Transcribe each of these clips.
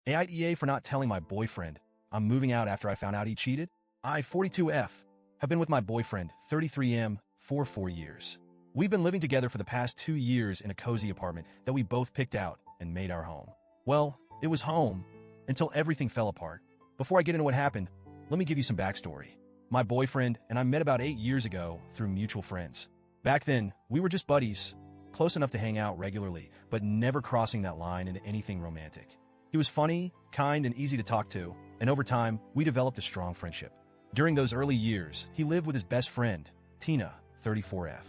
AITA for not telling my boyfriend I'm moving out after I found out he cheated. I, 42F, have been with my boyfriend, 33M, for 4 years. We've been living together for the past 2 years in a cozy apartment that we both picked out and made our home. Well, it was home until everything fell apart. Before I get into what happened, let me give you some backstory. My boyfriend and I met about 8 years ago through mutual friends. Back then, we were just buddies, close enough to hang out regularly, but never crossing that line into anything romantic. He was funny, kind, and easy to talk to, and over time, we developed a strong friendship. During those early years, he lived with his best friend, Tina, 34F.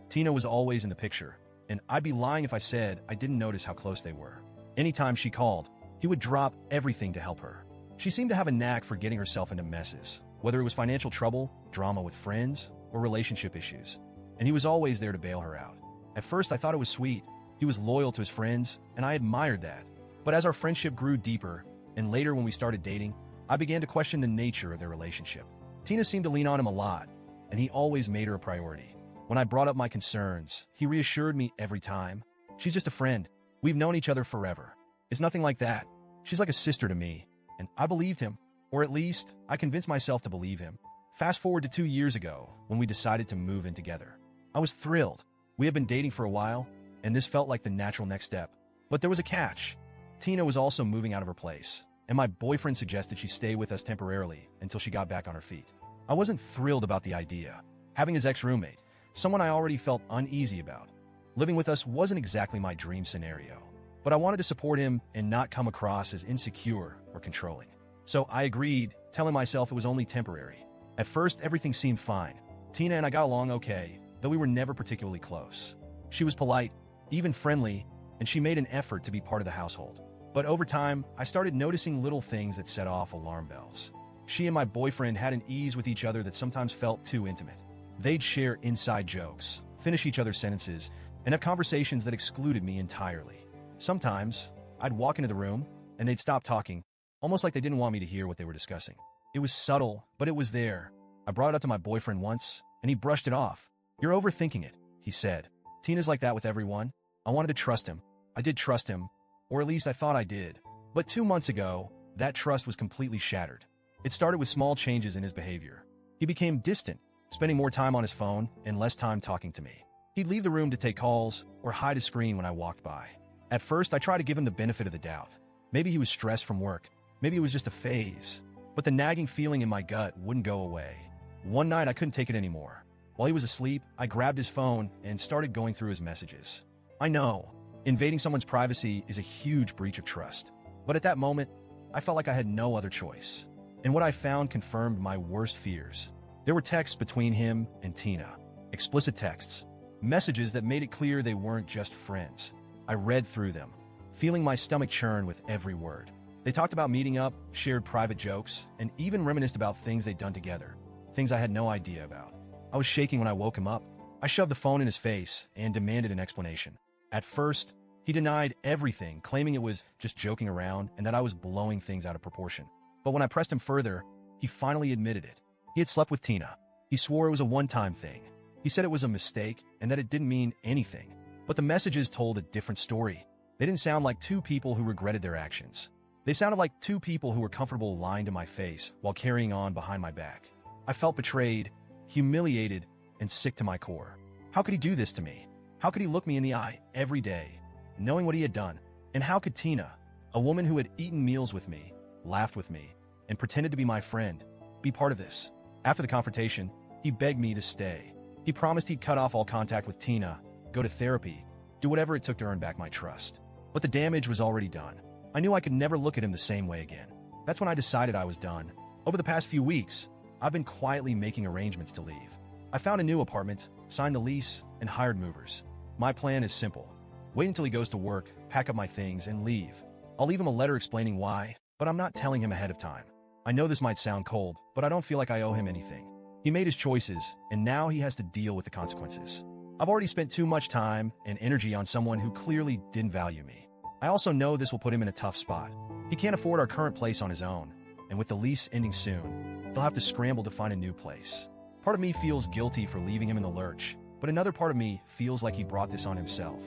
Tina was always in the picture, and I'd be lying if I said I didn't notice how close they were. Anytime she called, he would drop everything to help her. She seemed to have a knack for getting herself into messes, whether it was financial trouble, drama with friends, or relationship issues, and he was always there to bail her out. At first, I thought it was sweet. He was loyal to his friends, and I admired that. But as our friendship grew deeper, and later when we started dating, I began to question the nature of their relationship. Tina seemed to lean on him a lot, and he always made her a priority. When I brought up my concerns, he reassured me every time. She's just a friend. We've known each other forever. It's nothing like that. She's like a sister to me. And I believed him, or at least I convinced myself to believe him. Fast forward to 2 years ago, when we decided to move in together. I was thrilled. We had been dating for a while, and this felt like the natural next step. But there was a catch. Tina was also moving out of her place, and my boyfriend suggested she stay with us temporarily until she got back on her feet. I wasn't thrilled about the idea. Having his ex-roommate, someone I already felt uneasy about, living with us wasn't exactly my dream scenario. But I wanted to support him and not come across as insecure or controlling. So I agreed, telling myself it was only temporary. At first, everything seemed fine. Tina and I got along okay, though we were never particularly close. She was polite, even friendly, and she made an effort to be part of the household. But over time, I started noticing little things that set off alarm bells. She and my boyfriend had an ease with each other that sometimes felt too intimate. They'd share inside jokes, finish each other's sentences, and have conversations that excluded me entirely. Sometimes, I'd walk into the room, and they'd stop talking, almost like they didn't want me to hear what they were discussing. It was subtle, but it was there. I brought it up to my boyfriend once, and he brushed it off. "You're overthinking it," he said. "Tina's like that with everyone." I wanted to trust him. I did trust him, or at least I thought I did. But 2 months ago, that trust was completely shattered. It started with small changes in his behavior. He became distant, spending more time on his phone and less time talking to me. He'd leave the room to take calls or hide his screen when I walked by. At first, I tried to give him the benefit of the doubt. Maybe he was stressed from work. Maybe it was just a phase. But the nagging feeling in my gut wouldn't go away. One night, I couldn't take it anymore. While he was asleep, I grabbed his phone and started going through his messages. I know, invading someone's privacy is a huge breach of trust. But at that moment, I felt like I had no other choice. And what I found confirmed my worst fears. There were texts between him and Tina. Explicit texts. Messages that made it clear they weren't just friends. I read through them, feeling my stomach churn with every word. They talked about meeting up, shared private jokes, and even reminisced about things they'd done together. Things I had no idea about. I was shaking when I woke him up. I shoved the phone in his face and demanded an explanation. At first, he denied everything, claiming it was just joking around and that I was blowing things out of proportion. But when I pressed him further, he finally admitted it. He had slept with Tina. He swore it was a one-time thing. He said it was a mistake and that it didn't mean anything. But the messages told a different story. They didn't sound like two people who regretted their actions. They sounded like two people who were comfortable lying to my face while carrying on behind my back. I felt betrayed, humiliated, and sick to my core. How could he do this to me? How could he look me in the eye every day, knowing what he had done? And how could Tina, a woman who had eaten meals with me, laughed with me, and pretended to be my friend, be part of this? After the confrontation, he begged me to stay. He promised he'd cut off all contact with Tina, go to therapy, do whatever it took to earn back my trust. But the damage was already done. I knew I could never look at him the same way again. That's when I decided I was done. Over the past few weeks, I've been quietly making arrangements to leave. I found a new apartment, signed the lease, and hired movers. My plan is simple. Wait until he goes to work, pack up my things, and leave. I'll leave him a letter explaining why, but I'm not telling him ahead of time. I know this might sound cold, but I don't feel like I owe him anything. He made his choices, and now he has to deal with the consequences. I've already spent too much time and energy on someone who clearly didn't value me. I also know this will put him in a tough spot. He can't afford our current place on his own, and with the lease ending soon, he'll have to scramble to find a new place. Part of me feels guilty for leaving him in the lurch, but another part of me feels like he brought this on himself.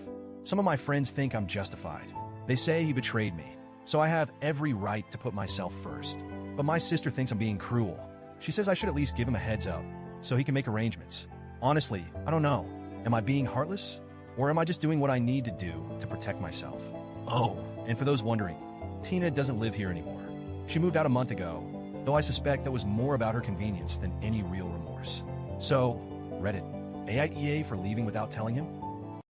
Some of my friends think I'm justified. They say he betrayed me, so I have every right to put myself first. But my sister thinks I'm being cruel. She says I should at least give him a heads up, so he can make arrangements. Honestly, I don't know. Am I being heartless? Or am I just doing what I need to do to protect myself? Oh, and for those wondering, Tina doesn't live here anymore. She moved out a month ago, though I suspect that was more about her convenience than any real remorse. So, Reddit, AITA for leaving without telling him?